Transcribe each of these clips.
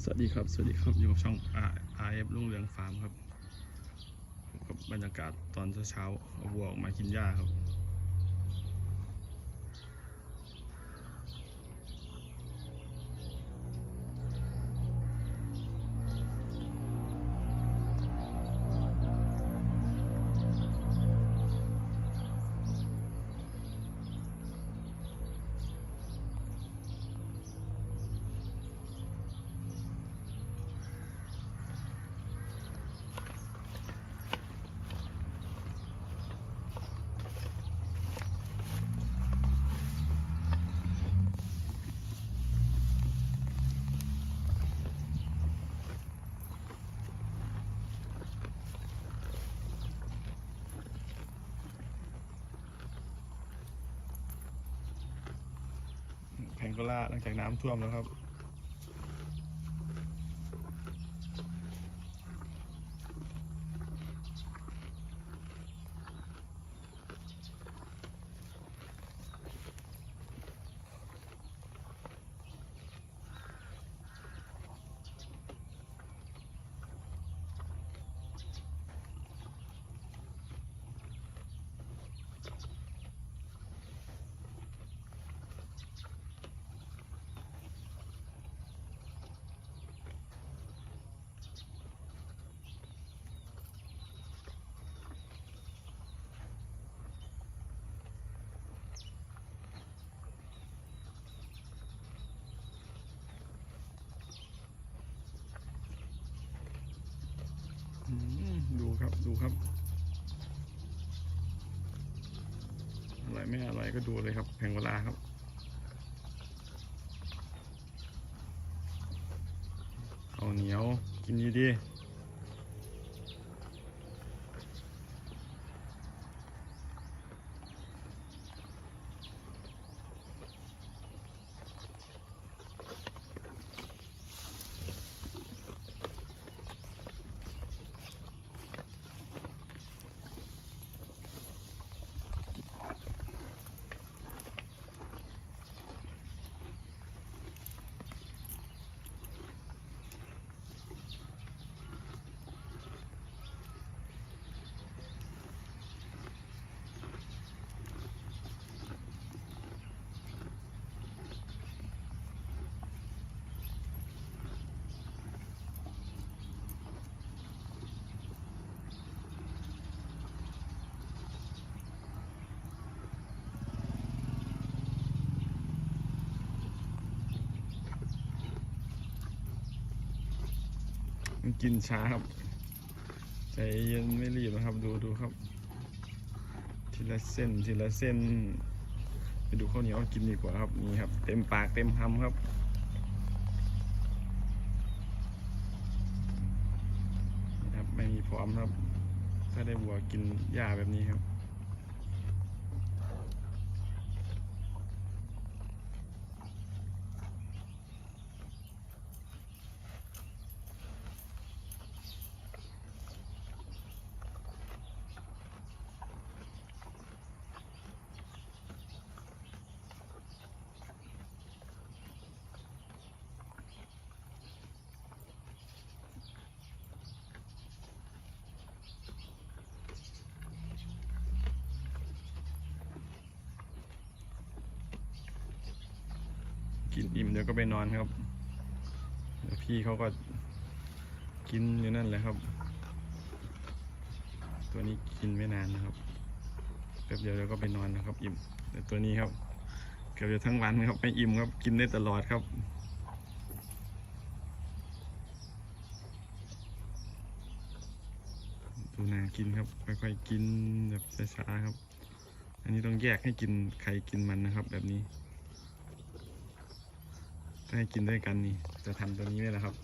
สวัสดีครับอยู่กับช่อง RF รุ่งเรืองฟาร์มครับกับบรรยากาศตอนเช้าเอาวัวออกมากินหญ้าครับแพงโกล่าหลังจากน้ำท่วมแล้วครับดูครับอร่อยไม่อร่อยก็ดูเลยครับแพงโกล่าครับข้าวเหนียวกินดีๆกินช้าครับใจเย็นไม่รีบนะครับดูครับทีละเส้นไปดูข้าวเหนียวกินดีกว่าครับนี่ครับเต็มปากเต็มคำครับนะครับไม่มีพร้อมครับถ้าได้วัวกินหญ้าแบบนี้ครับกินอิ่มเดี๋ยวก็ไปนอนครับเดี๋ยวพี่เขาก็กินอยู่นั่นแหละครับตัวนี้กินไม่นานนะครับแป๊บเดียวเดี๋ยวก็ไปนอนนะครับอิ่มแต่ตัวนี้ครับเกือบจะทั้งวันครับไม่อิ่มครับกินได้ตลอดครับดูนากินครับค่อยๆกินแบบช้าๆครับอันนี้ต้องแยกให้กินใครกินมันนะครับแบบนี้ถ้าให้กินด้วยกันนี่จะทำตัวนี้ไหมล่ะครับ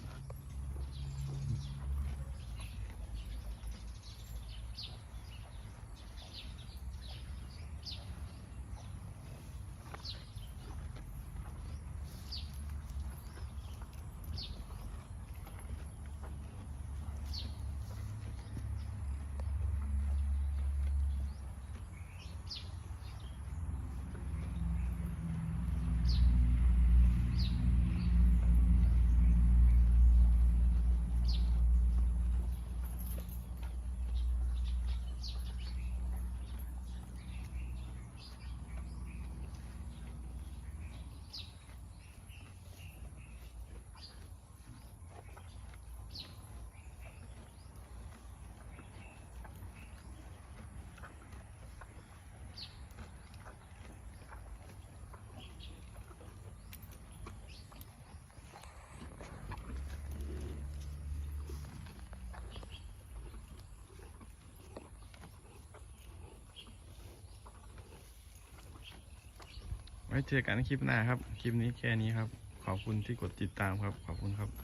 ไว้เจอกันคลิปหน้าครับ คลิปนี้แค่นี้ครับ ขอบคุณที่กดติดตามครับ ขอบคุณครับ